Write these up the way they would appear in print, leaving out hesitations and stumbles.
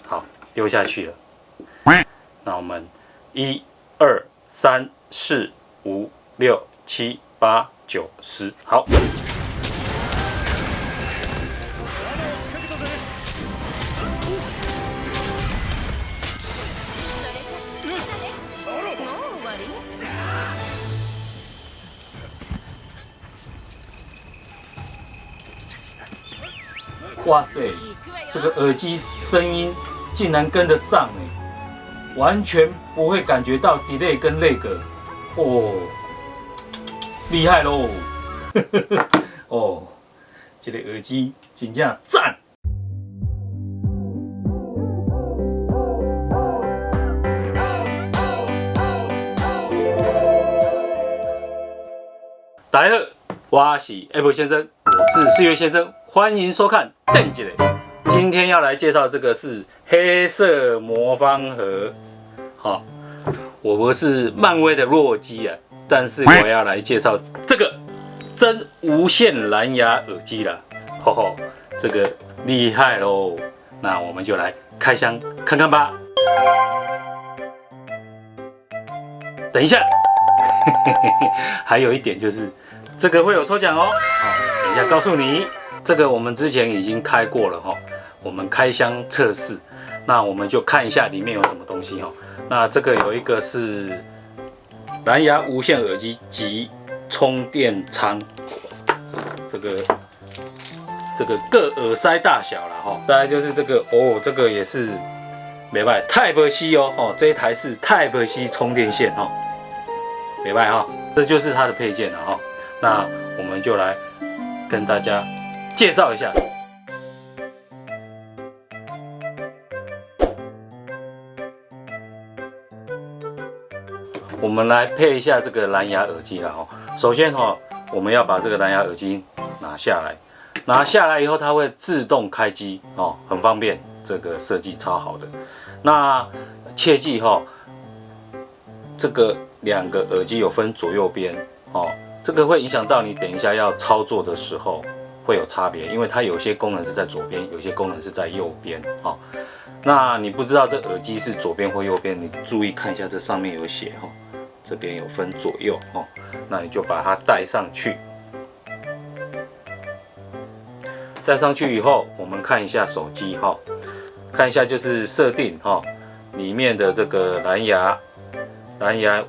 好，丢下去了。那我们1、2、3、4、5、6、7、8、9、10，好。哇塞，这个耳机声音竟然跟得上哎，完全不会感觉到 delay 跟 lag， 哦，厉害喽！哦，这个耳机真正赞！大家好，我是 Apple 先生，我是4月先生，欢迎收看电一个。今天要来介绍这个是黑色魔方盒，好，我不是漫威的洛基啊，但是我要来介绍这个真无线蓝牙耳机啦，吼吼，这个厉害喽！那我们就来开箱看看吧。等一下，还有一点就是这个会有抽奖哦，好，等一下告诉你。这个我们之前已经开过了哈，我们开箱测试，那我们就看一下里面有什么东西哈。那这个有一个是蓝牙无线耳机及充电仓，这个各耳塞大小啦哈。再来就是这个哦，这个也是没办法 Type C 哦，这一台是 Type C 充电线哈，没办法哈，这就是它的配件了哈。那我们就来跟大家介绍一下。我们来配一下这个蓝牙耳机啦哈。首先哈，我们要把这个蓝牙耳机拿下来，拿下来以后它会自动开机哦，很方便，这个设计超好的。那切记哈，这个2个耳机有分左右边哦，这个会影响到你等一下要操作的时候会有差别，因为它有些功能是在左边，有些功能是在右边哦。那你不知道这耳机是左边或右边，你注意看一下，这上面有写哈，这边有分左右哦，那你就把它戴上去。戴上去以后，我们看一下手机哈，看一下就是设定哈，里面的这个蓝牙，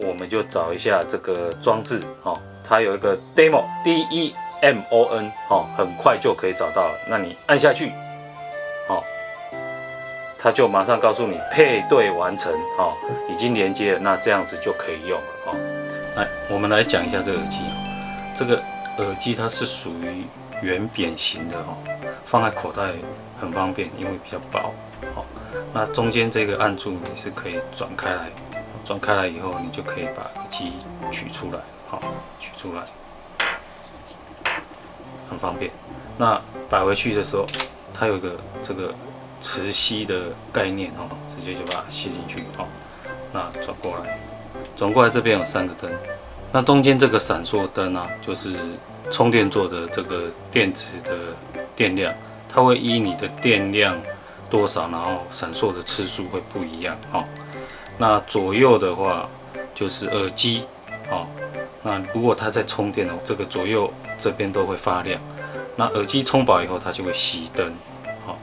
我们就找一下这个装置哈，它有一个 DEMON 哦，很快就可以找到了。那你按下去，哦，它就马上告诉你配对完成，哦，已经连接了，那这样子就可以用了，哦。来，我们来讲一下这个耳机，这个耳机它是属于圆扁型的哦，放在口袋很方便，因为比较薄，哦。那中间这个按住你是可以转开来，转开来以后，你就可以把耳机取出来，好，取出来。很方便。那摆回去的时候，它有一个这个磁吸的概念哦，直接就把它吸进去哦。那转过来这边有3个灯，那中间这个闪烁灯啊，就是充电座的这个电池的电量，它会依你的电量多少，然后闪烁的次数会不一样哦。那左右的话就是耳机哦。那如果它在充电的，这个左右这边都会发亮。那耳机充饱以后，它就会熄灯。好，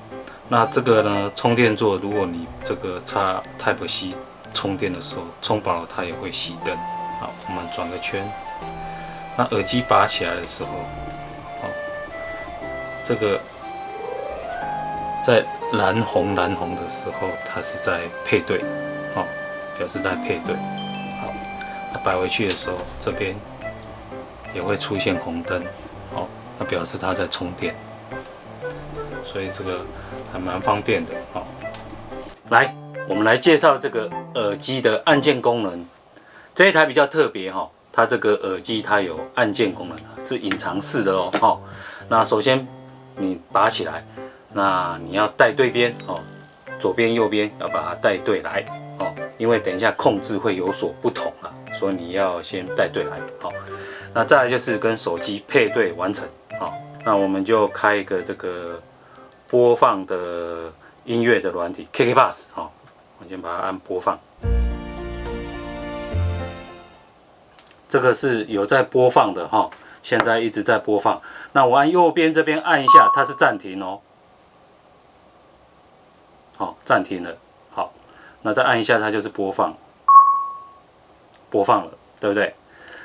那这个呢，充电座，如果你这个插 Type C 充电的时候，充饱了它也会熄灯。好，我们转个圈。那耳机拔起来的时候，好，这个在蓝红的时候，它是在配对，好，表示在配对。好。那摆回去的时候，这边也会出现红灯，哦，那表示它在充电，所以这个还蛮方便的，哦。来，我们来介绍这个耳机的按键功能。这一台比较特别哈，它这个耳机它有按键功能，是隐藏式的哦。那首先你拔起来，那你要带对边哦，左边右边要把它带对来哦，因为等一下控制会有所不同啦。所以你要先带对来，好，那再来就是跟手机配对完成，好，那我们就开一个这个播放的音乐的软体 KKBOX 好，我先把它按播放。这个是有在播放的哈，现在一直在播放。那我按右边这边按一下，它是暂停哦。好，暂停了。好，那再按一下，它就是播放，播放了，对不对？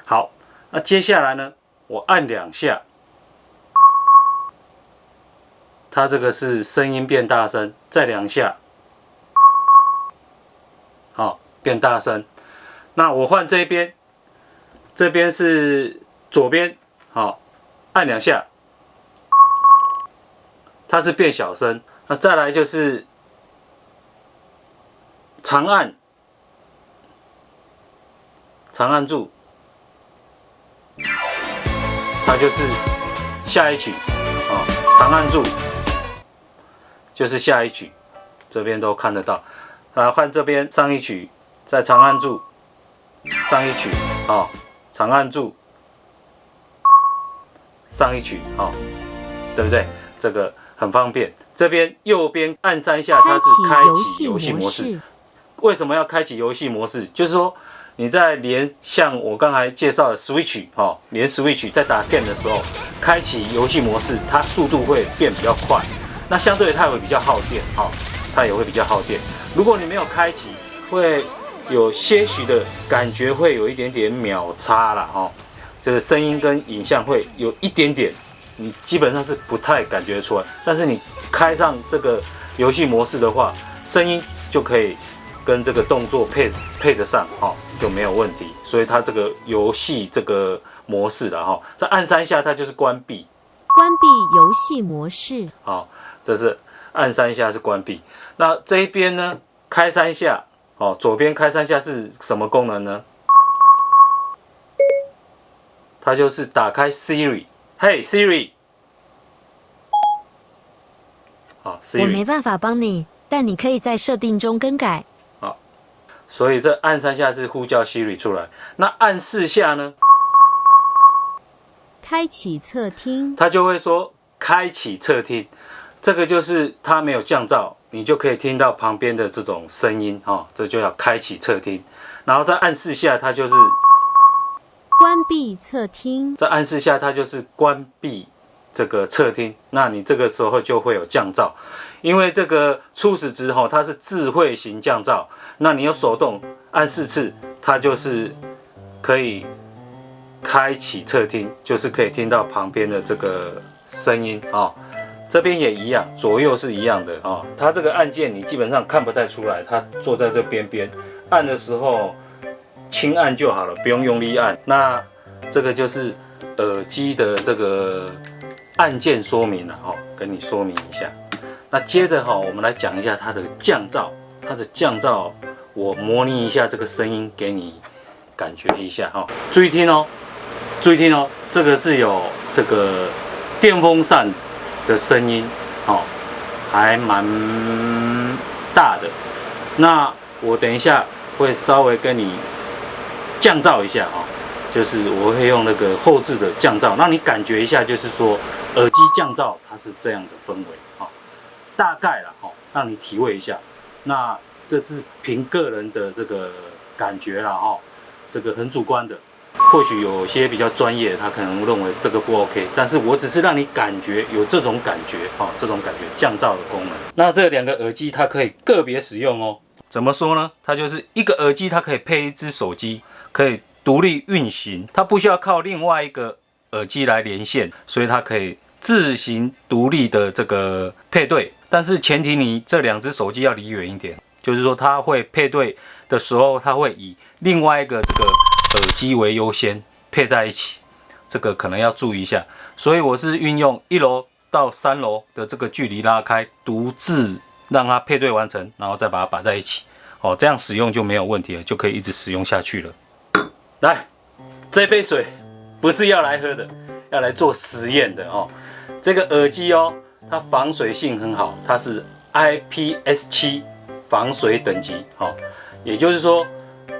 好，那接下来呢，我按2下，它这个是声音变大声，再2下，好，变大声。那我换这边，这边是左边，好，按2下，它是变小声。那再来就是长按住，它就是下一曲，长按住就是下一曲，这边都看得到。来换这边上一曲，再长按住上一曲，长按住上一曲，对不对？这个很方便。这边右边按3下，它是开启游戏模式。为什么要开启游戏模式？就是说你在连像我刚才介绍的 Switch 连 Switch 在打 game 的时候，开启游戏模式，它速度会变比较快。那相对它也会比较耗电，它也会比较耗电。如果你没有开启，会有些许的感觉，会有一点点秒差啦，就是声音跟影像会有一点点，你基本上是不太感觉出来。但是你开上这个游戏模式的话，声音就可以跟这个动作配得上，就没有问题。所以它这个游戏这个模式了，再按3下，它就是关闭。关闭游戏模式。好，这是按3下是关闭。那这一边呢，开3下，左边开3下是什么功能呢？它就是打开 Siri， 嘿 Siri， 好 Siri， 我没办法帮你，但你可以在设定中更改。好，所以这按3下是呼叫 Siri 出来。那按4下呢？开启侧听，它就会说开启侧听，这个就是它没有降噪，你就可以听到旁边的这种声音，这就要开启侧听。然后再按4下，它就是关闭侧听，再按4下，它就是关闭这个侧听。那你这个时候就会有降噪，因为这个初始值它是智慧型降噪，那你有手动按4次，它就是可以开启侧听，就是可以听到旁边的这个声音这边也一样，左右是一样的它这个按键你基本上看不太出来，它坐在这边边，按的时候轻按就好了，不用用力按。那这个就是耳机的这个按键说明了跟你说明一下。那接着我们来讲一下它的降噪，我模拟一下这个声音给你感觉一下注意听哦。这个是有这个电风扇的声音，还蛮大的。那我等一下会稍微跟你降噪一下就是我会用那个后置的降噪，让你感觉一下，就是说耳机降噪它是这样的氛围大概啦让你体会一下。那这是凭个人的这个感觉啦这个很主观的。或许有些比较专业，他可能认为这个不 OK， 但是我只是让你感觉有这种感觉这种感觉降噪的功能。那这2个耳机它可以个别使用怎么说呢？它就是一个耳机，它可以配一只手机，可以独立运行，它不需要靠另外一个耳机来连线，所以它可以自行独立的这个配对。但是前提你这2只手机要离远一点，就是说它会配对的时候，它会以另外一个这个耳机为优先配在一起，这个可能要注意一下。所以我是运用1楼到3楼的这个距离拉开，独自让它配对完成，然后再把它摆在一起这样使用就没有问题了，就可以一直使用下去了。来，这杯水不是要来喝的，要来做实验的这个耳机它防水性很好，它是 IPS7 防水等级也就是说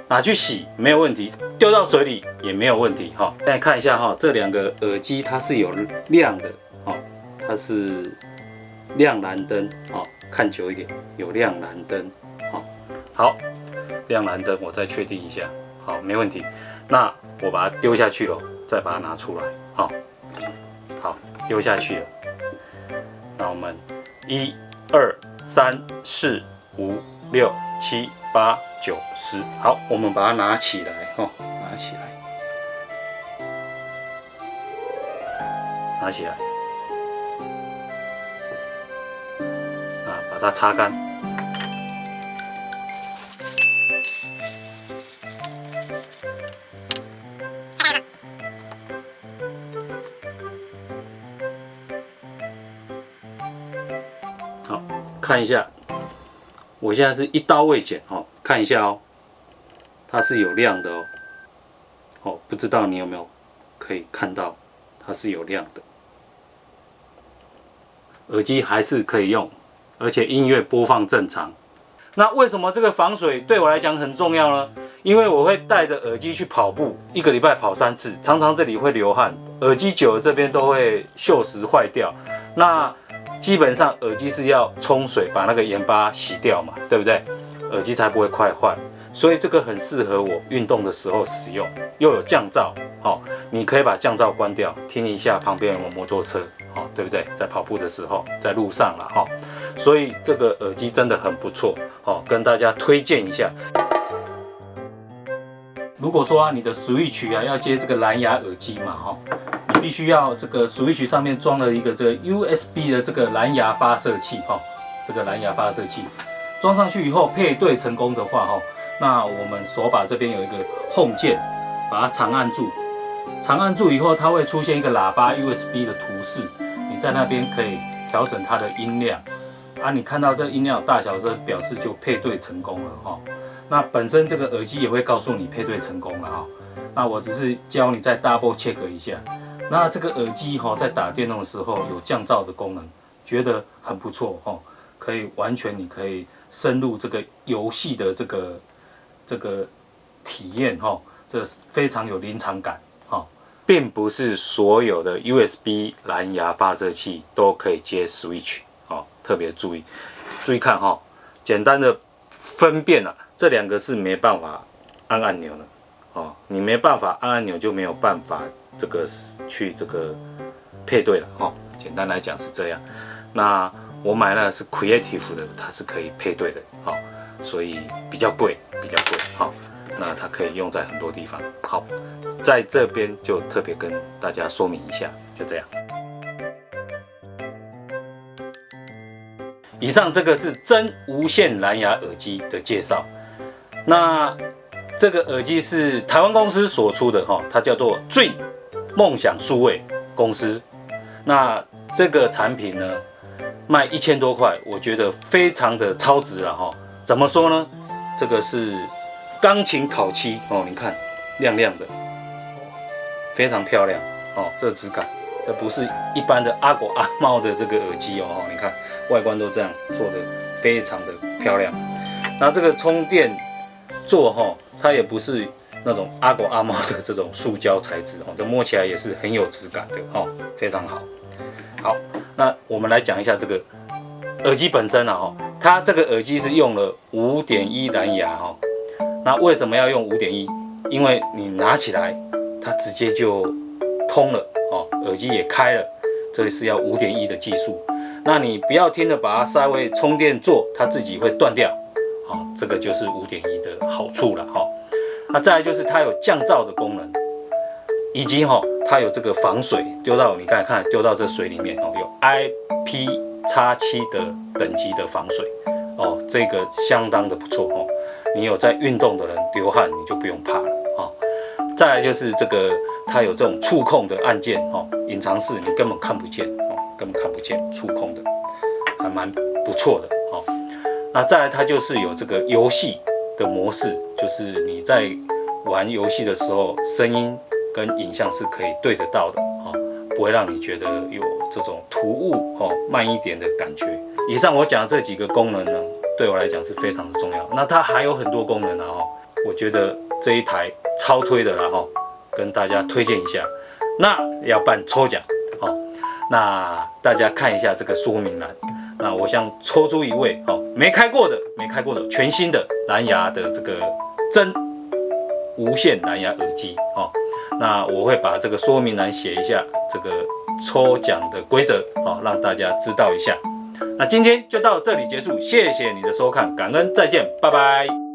拿去洗没有问题，丢到水里也没有问题现在看一下这2个耳机它是有亮的它是亮蓝灯看久一点，有亮蓝灯。好，亮蓝灯，我再确定一下。好，没问题。那我把它丢下去了，再把它拿出来。好，丢下去了。那我们1、2、3、4、5、6、7、8、9、10。好，我们把它拿起来，拿起来，拿起来。把它擦干。好，看一下，我现在是一刀未剪看一下哦，它是有亮的哦。不知道你有没有可以看到，它是有亮的。耳机还是可以用。而且音乐播放正常。那为什么这个防水对我来讲很重要呢？因为我会戴着耳机去跑步，1个礼拜跑3次，常常这里会流汗，耳机久了这边都会锈蚀坏掉。那基本上耳机是要冲水把那个盐巴洗掉嘛，对不对？耳机才不会快坏。所以这个很适合我运动的时候使用，又有降噪。你可以把降噪关掉，听一下旁边有没有摩托车，对不对？在跑步的时候，在路上了所以这个耳机真的很不错跟大家推荐一下。如果说你的 Switch 要接这个蓝牙耳机嘛你必须要这个 Switch 上面装了一个这个 USB 的这个蓝牙发射器这个蓝牙发射器装上去以后配对成功的话那我们手把这边有一个 Home 键，把它长按住，长按住以后它会出现一个喇叭 USB 的图示，你在那边可以调整它的音量你看到这音量大小声，表示就配对成功了那本身这个耳机也会告诉你配对成功了那我只是教你再 double check 一下。那这个耳机在打电动的时候有降噪的功能，觉得很不错可以完全你可以深入这个游戏的这个体验这非常有临场感并不是所有的 USB 蓝牙发射器都可以接 Switch 特别注意看简单的分辨这2个是没办法按按钮的你没办法按按钮就没有办法这个去这个配对了简单来讲是这样。那我买的是 Creative 的，它是可以配对的所以比较贵那它可以用在很多地方在这边就特别跟大家说明一下，就这样。以上这个是真无线蓝牙耳机的介绍。那这个耳机是台湾公司所出的它叫做 Dream 梦想数位公司。那这个产品呢卖1000多块，我觉得非常的超值了怎么说呢？这个是钢琴烤漆你看亮亮的非常漂亮这个质感，这不是一般的阿狗阿猫的这个耳机你看外观都这样做的非常的漂亮。那这个充电座它也不是那种阿狗阿猫的这种塑胶材质这摸起来也是很有质感的非常好。好，那我们来讲一下这个耳机本身它这个耳机是用了5.1蓝牙那为什么要用5.1？因为你拿起来它直接就通了耳机也开了，这是要5.1的技术。那你不要听的把它塞回充电座，它自己会断掉这个就是5.1的好处了那再来就是它有降噪的功能，以及它有这个防水，丢到你刚才看丢到这水里面有 IP-X7 的等级的防水这个相当的不错你有在运动的人流汗你就不用怕了再来就是这个它有这种触控的按键隐藏式你根本看不见触控的还蛮不错的那再来它就是有这个游戏的模式，就是你在玩游戏的时候声音跟影像是可以对得到的不会让你觉得有这种突兀慢一点的感觉。以上我讲的这几个功能呢对我来讲是非常的重要。那它还有很多功能我觉得这一台超推的啦跟大家推荐一下。那要办抽奖那大家看一下这个说明栏。那我想抽出一位没开过的全新的蓝牙的这个真无线蓝牙耳机那我会把这个说明栏写一下这个抽奖的规则让大家知道一下。那今天就到这里结束，谢谢你的收看，感恩，再见，拜拜。